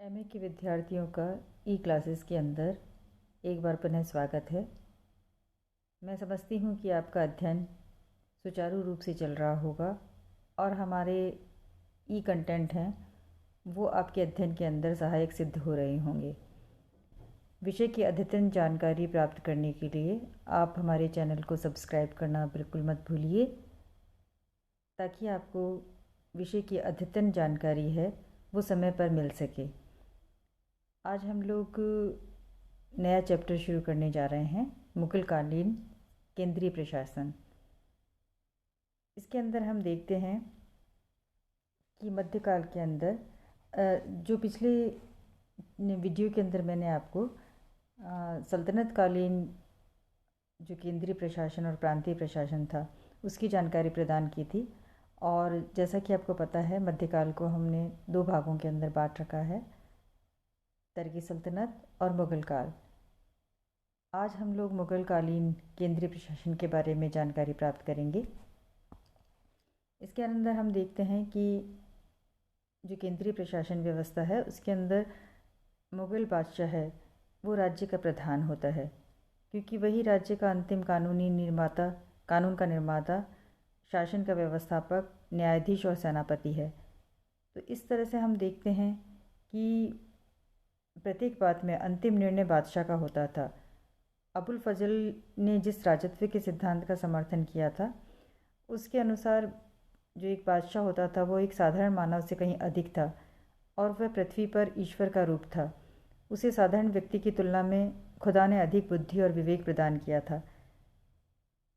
MA के विद्यार्थियों का ई क्लासेस के अंदर एक बार पुनः स्वागत है। मैं समझती हूँ कि आपका अध्ययन सुचारू रूप से चल रहा होगा और हमारे ई कंटेंट हैं वो आपके अध्ययन के अंदर सहायक सिद्ध हो रहे होंगे। विषय की अद्यतन जानकारी प्राप्त करने के लिए आप हमारे चैनल को सब्सक्राइब करना बिल्कुल मत भूलिए, ताकि आपको विषय की अद्यतन जानकारी है वो समय पर मिल सके। आज हम लोग नया चैप्टर शुरू करने जा रहे हैं, मुगल कालीन केंद्रीय प्रशासन। इसके अंदर हम देखते हैं कि मध्यकाल के अंदर जो पिछले वीडियो के अंदर मैंने आपको सल्तनत कालीन जो केंद्रीय प्रशासन और प्रांतीय प्रशासन था उसकी जानकारी प्रदान की थी। और जैसा कि आपको पता है, मध्यकाल को हमने दो भागों के अंदर बांट रखा है, तरकी सल्तनत और मुगल काल। आज हम लोग मुगल कालीन केंद्रीय प्रशासन के बारे में जानकारी प्राप्त करेंगे। इसके अंदर हम देखते हैं कि जो केंद्रीय प्रशासन व्यवस्था है उसके अंदर मुगल बादशाह है वो राज्य का प्रधान होता है, क्योंकि वही राज्य का अंतिम कानून का निर्माता, शासन का व्यवस्थापक, न्यायाधीश और सेनापति है। तो इस तरह से हम देखते हैं कि प्रत्येक बात में अंतिम निर्णय बादशाह का होता था। अबुल फजल ने जिस राजत्व के सिद्धांत का समर्थन किया था उसके अनुसार जो एक बादशाह होता था वो एक साधारण मानव से कहीं अधिक था और वह पृथ्वी पर ईश्वर का रूप था। उसे साधारण व्यक्ति की तुलना में खुदा ने अधिक बुद्धि और विवेक प्रदान किया था।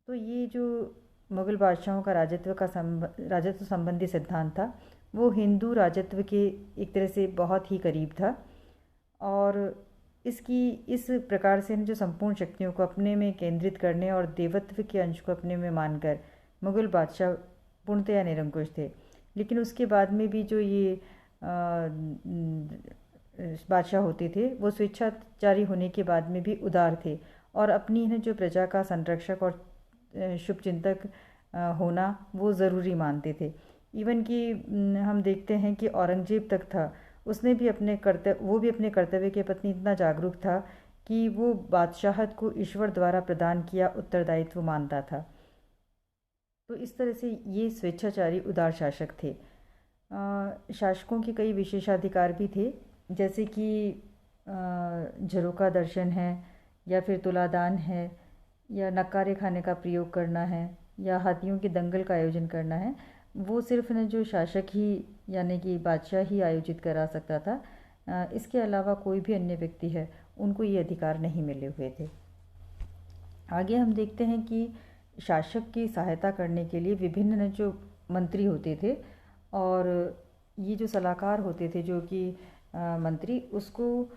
तो ये जो मुगल बादशाहों का राजत्व संबंधी सिद्धांत था वो हिंदू राजत्व के एक तरह से बहुत ही करीब था। और इस प्रकार से जो संपूर्ण शक्तियों को अपने में केंद्रित करने और देवत्व के अंश को अपने में मानकर मुगल बादशाह पूर्णतया निरंकुश थे। लेकिन उसके बाद में भी जो ये बादशाह होते थे वो स्वेच्छाचारी होने के बाद में भी उदार थे और अपनी जो प्रजा का संरक्षक और शुभचिंतक होना वो ज़रूरी मानते थे। इवन कि हम देखते हैं कि औरंगजेब तक था, उसने भी अपने कर्तव्य के प्रति इतना जागरूक था कि वो बादशाहत को ईश्वर द्वारा प्रदान किया उत्तरदायित्व मानता था। तो इस तरह से ये स्वेच्छाचारी उदार शासक थे। शासकों के कई विशेषाधिकार भी थे, जैसे कि झरोका दर्शन है, या फिर तुलादान है, या नक्कारे खाने का प्रयोग करना है, या हाथियों के दंगल का आयोजन करना है। वो सिर्फ जो शासक ही यानी कि बादशाह ही आयोजित करा सकता था। इसके अलावा कोई भी अन्य व्यक्ति है उनको ये अधिकार नहीं मिले हुए थे। आगे हम देखते हैं कि शासक की सहायता करने के लिए विभिन्न जो मंत्री होते थे, और ये जो सलाहकार होते थे जो कि मंत्री, उसको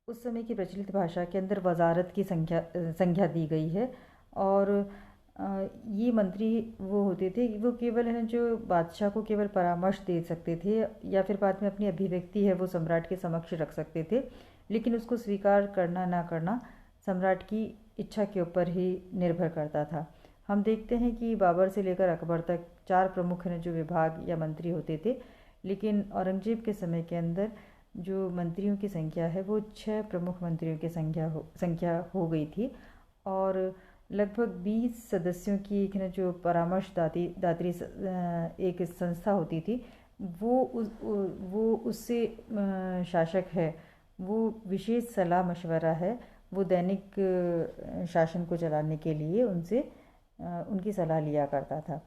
उस समय की प्रचलित भाषा के अंदर वजारत की संज्ञा दी गई है। और ये मंत्री वो होते थे, वो केवल जो बादशाह को केवल परामर्श दे सकते थे या फिर बाद में अपनी अभिव्यक्ति है वो सम्राट के समक्ष रख सकते थे, लेकिन उसको स्वीकार करना ना करना सम्राट की इच्छा के ऊपर ही निर्भर करता था। हम देखते हैं कि बाबर से लेकर अकबर तक 4 प्रमुख जो विभाग या मंत्री होते थे, लेकिन औरंगजेब के समय के अंदर जो मंत्रियों की संख्या है वो 6 प्रमुख मंत्रियों की संख्या हो गई थी। और लगभग 20 सदस्यों की एक जो परामर्शदात्री एक संस्था होती थी, वो उससे शासक है वो विशेष सलाह मशवरा है वो दैनिक शासन को चलाने के लिए उनसे उनकी सलाह लिया करता था।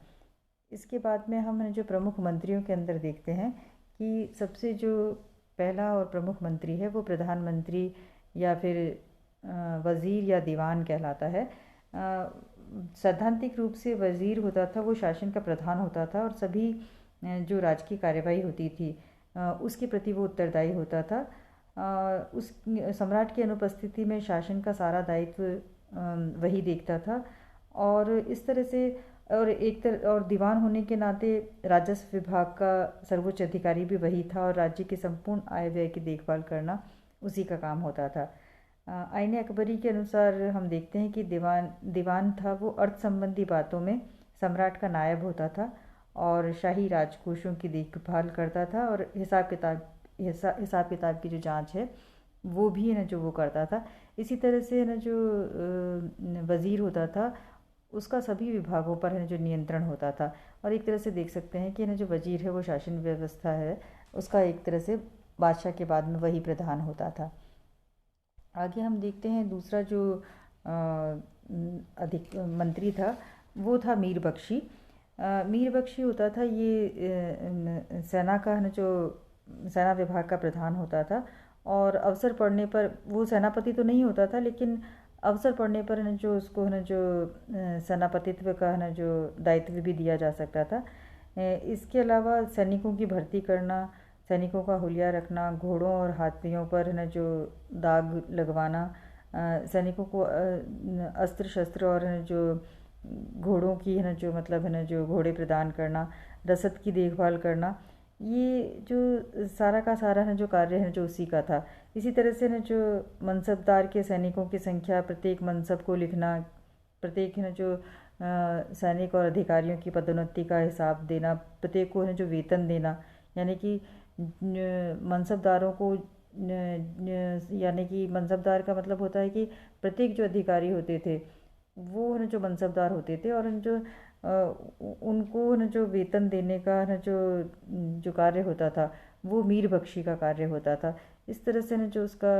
इसके बाद में हम जो प्रमुख मंत्रियों के अंदर देखते हैं कि सबसे जो पहला और प्रमुख मंत्री है वो प्रधानमंत्री या फिर वज़ीर या दीवान कहलाता है। सैद्धांतिक रूप से वज़ीर होता था वो शासन का प्रधान होता था और सभी जो राजकीय कार्यवाही होती थी उसके प्रति वो उत्तरदायी होता था। उस सम्राट की अनुपस्थिति में शासन का सारा दायित्व वही देखता था। और इस तरह से और दीवान होने के नाते राजस्व विभाग का सर्वोच्च अधिकारी भी वही था और राज्य के संपूर्ण आय व्यय की देखभाल करना उसी का काम होता था। आईने अकबरी के अनुसार हम देखते हैं कि दीवान था वो अर्थ संबंधी बातों में सम्राट का नायब होता था और शाही राजकोषों की देखभाल करता था और हिसाब किताब हिसाब किताब की जो जांच है वो भी है ना जो वो करता था। इसी तरह से है ना जो वज़ीर होता था उसका सभी विभागों पर है ना जो नियंत्रण होता था। और एक तरह से देख सकते हैं कि है ना जो वज़ीर है वो शासन व्यवस्था है उसका एक तरह से बादशाह के बाद में वही प्रधान होता था। आगे हम देखते हैं दूसरा जो अधिक मंत्री था वो था मीर बख्शी। मीर बख्शी होता था ये सेना का है ना जो सेना विभाग का प्रधान होता था। और अवसर पड़ने पर वो सेनापति तो नहीं होता था लेकिन अवसर पड़ने पर है ना जो उसको है ना जो सेनापतित्व का है ना जो दायित्व भी दिया जा सकता था। इसके अलावा सैनिकों की भर्ती करना, सैनिकों का हुलिया रखना, घोड़ों और हाथियों पर है ना जो दाग लगवाना, सैनिकों को अस्त्र शस्त्र और है ना जो घोड़ों की है ना जो मतलब है ना जो घोड़े प्रदान करना, रसद की देखभाल करना, ये जो सारा का सारा है जो कार्य है जो उसी का था। इसी तरह से ना जो मनसबदार के सैनिकों की संख्या, प्रत्येक मनसब को लिखना, प्रत्येक है ना जो सैनिक और अधिकारियों की पदोन्नति का हिसाब देना, प्रत्येक को है जो वेतन देना, यानी कि मनसबदारों को यानी कि मनसबदार का मतलब होता है कि प्रत्येक जो अधिकारी होते थे वो है ना जो मनसबदार होते थे और जो उनको न जो वेतन देने का न जो कार्य होता था वो मीर बख्शी का कार्य होता था। इस तरह से न जो उसका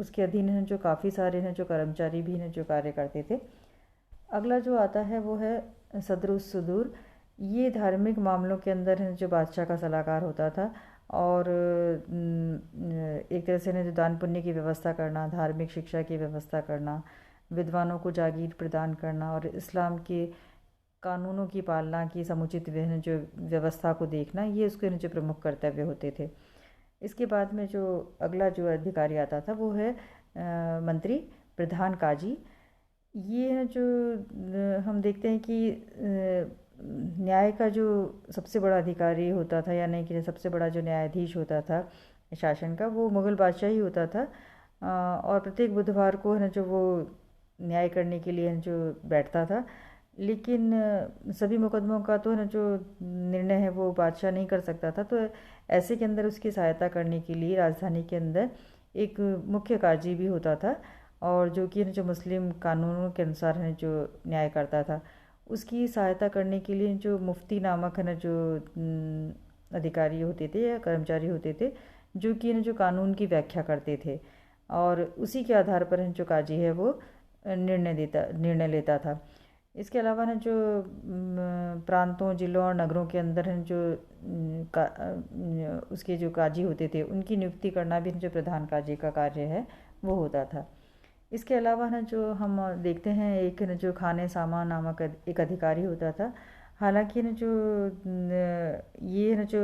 उसके अधीन है जो काफ़ी सारे हैं जो कर्मचारी भी हैं जो कार्य करते थे। अगला जो आता है वो है सदरुस सुदूर। ये धार्मिक मामलों के अंदर है जो बादशाह का सलाहकार होता था और एक तरह से जो दान पुण्य की व्यवस्था करना, धार्मिक शिक्षा की व्यवस्था करना, विद्वानों को जागीर प्रदान करना और इस्लाम के कानूनों की पालना की समुचित जो व्यवस्था को देखना, ये उसके जो प्रमुख कर्तव्य होते थे। इसके बाद में जो अगला जो अधिकारी आता था वो है मंत्री प्रधान काजी। ये जो हम देखते हैं कि न्याय का जो सबसे बड़ा अधिकारी होता था यानी कि सबसे बड़ा जो न्यायाधीश होता था शासन का वो मुग़ल बादशाह ही होता था। और प्रत्येक बुधवार को है ना जो वो न्याय करने के लिए जो बैठता था। लेकिन सभी मुकदमों का तो है ना जो निर्णय है वो बादशाह नहीं कर सकता था, तो ऐसे के अंदर उसकी सहायता करने के लिए राजधानी के अंदर एक मुख्य काजी भी होता था और जो कि जो मुस्लिम कानूनों के अनुसार है जो न्याय करता था। उसकी सहायता करने के लिए जो मुफ्ती नामक है ना जो अधिकारी होते थे या कर्मचारी होते थे जो कि जो कानून की व्याख्या करते थे और उसी के आधार पर जो काजी है वो निर्णय लेता था। इसके अलावा ना जो प्रांतों, जिलों और नगरों के अंदर हैं जो उसके जो काजी होते थे उनकी नियुक्ति करना भी जो प्रधान काजी का कार्य है वो होता था। इसके अलावा ना जो हम देखते हैं एक न जो खाने सामा नामक एक अधिकारी होता था। हालांकि न जो ये न जो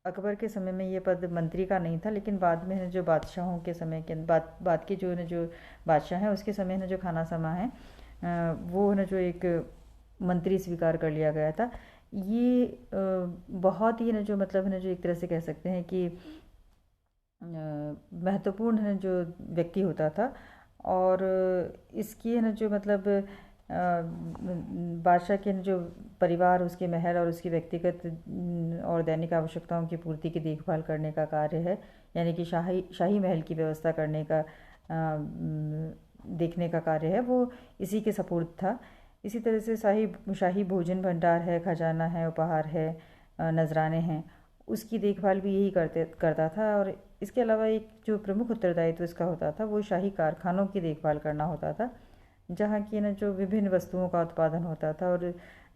अकबर के समय में ये पद मंत्री का नहीं था, लेकिन बाद में न जो बादशाहों के समय के बाद के जो न जो बादशाह हैं उसके समय न जो खाना सामा है वो न जो एक मंत्री स्वीकार कर लिया गया था। ये बहुत ही न जो मतलब न जो एक तरह से कह सकते हैं कि महत्वपूर्ण है जो व्यक्ति होता था और इसकी है ना जो मतलब बादशाह के जो परिवार, उसके महल और उसकी व्यक्तिगत और दैनिक आवश्यकताओं की पूर्ति की देखभाल करने का कार्य है, यानी कि शाही महल की व्यवस्था करने का देखने का कार्य है वो इसी के सपुर्द था। इसी तरह से शाही भोजन भंडार है, खजाना है, उपहार है, नजराने हैं, उसकी देखभाल भी यही करता था। और इसके अलावा एक जो प्रमुख उत्तरदायित्व इसका होता था वो शाही कारखानों की देखभाल करना होता था, जहाँ की ना जो विभिन्न वस्तुओं का उत्पादन होता था और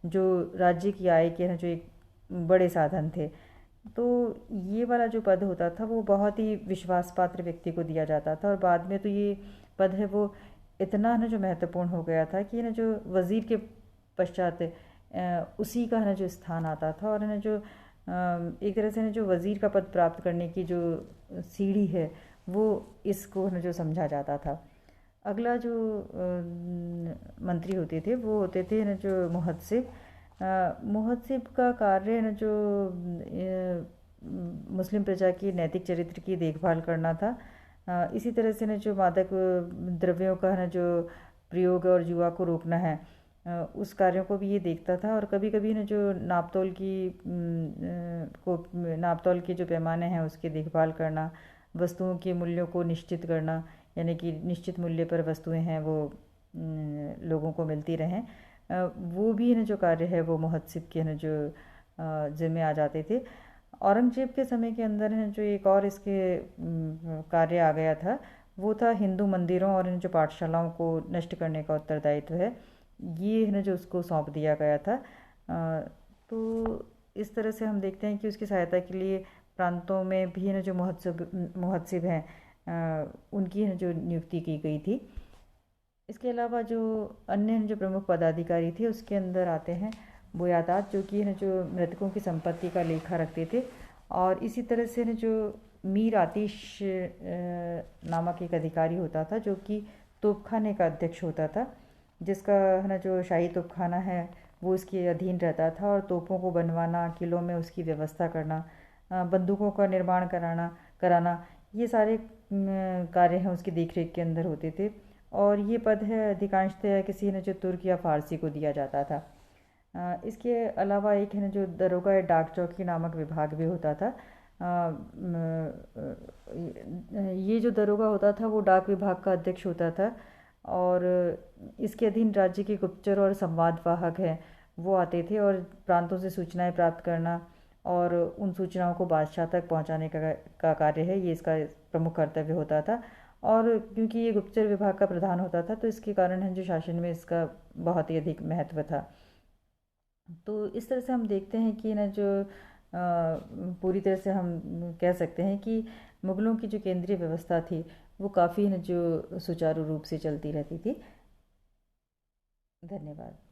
जो राज्य की आय के ना जो एक बड़े साधन थे। तो ये वाला जो पद होता था वो बहुत ही विश्वास पात्र व्यक्ति को दिया जाता था और बाद में तो ये पद है वो इतना ना जो महत्वपूर्ण हो गया था कि ना जो वज़ीर के पश्चात उसी का ना जो स्थान आता था और ना जो एक तरह से ना जो वज़ीर का पद प्राप्त करने की जो सीढ़ी है वो इसको ना जो समझा जाता था। अगला जो मंत्री होते थे वो होते थे ना जो मुहद्दिब। मुहद्दिब का कार्य ना जो मुस्लिम प्रजा की नैतिक चरित्र की देखभाल करना था। इसी तरह से ना जो मादक द्रव्यों का ना जो प्रयोग और जुआ को रोकना है, उस कार्यों को भी ये देखता था। और कभी कभी ना जो नाप तोल के जो पैमाने हैं उसकी देखभाल करना, वस्तुओं के मूल्यों को निश्चित करना, यानी कि निश्चित मूल्य पर वस्तुएं हैं वो लोगों को मिलती रहें, वो भी ना जो कार्य है वो मुहत्सिब के ना जो जिम्मे आ जाते थे। औरंगजेब के समय के अंदर है जो एक और इसके कार्य आ गया था, वो था हिंदू मंदिरों और इन जो पाठशालाओं को नष्ट करने का उत्तरदायित्व है, ये है ना जो उसको सौंप दिया गया था। तो इस तरह से हम देखते हैं कि उसकी सहायता के लिए प्रांतों में भी ना जो मुहत्सिब हैं उनकी है जो नियुक्ति की गई थी। इसके अलावा जो अन्य जो प्रमुख पदाधिकारी थे उसके अंदर आते हैं बुयादात, जो कि है जो मृतकों की संपत्ति का लेखा रखते थे। और इसी तरह से ना जो मीर आतिश नामक एक अधिकारी होता था जो कि तोपखाने का अध्यक्ष होता था, जिसका है ना जो शाही तोपखाना है वो इसके अधीन रहता था। और तोपों को बनवाना, किलों में उसकी व्यवस्था करना, बंदूकों का निर्माण कराना, ये सारे कार्य हैं उसकी देखरेख के अंदर होते थे। और ये पद है अधिकांशतः किसी न जो तुर्क या फारसी को दिया जाता था। इसके अलावा एक है ना जो दरोगा या डाक चौकी नामक विभाग भी होता था। ये जो दरोगा होता था वो डाक विभाग का अध्यक्ष होता था। और इसके अधीन राज्य के गुप्तचर और संवादवाहक हैं वो आते थे, और प्रांतों से सूचनाएं प्राप्त करना और उन सूचनाओं को बादशाह तक पहुंचाने का कार्य है, ये इसका प्रमुख कर्तव्य होता था। और क्योंकि ये गुप्तचर विभाग का प्रधान होता था तो इसके कारण है जो शासन में इसका बहुत ही अधिक महत्व था। तो इस तरह से हम देखते हैं कि ना जो पूरी तरह से हम कह सकते हैं कि मुग़लों की जो केंद्रीय व्यवस्था थी वो काफ़ी ना जो सुचारू रूप से चलती रहती थी। धन्यवाद।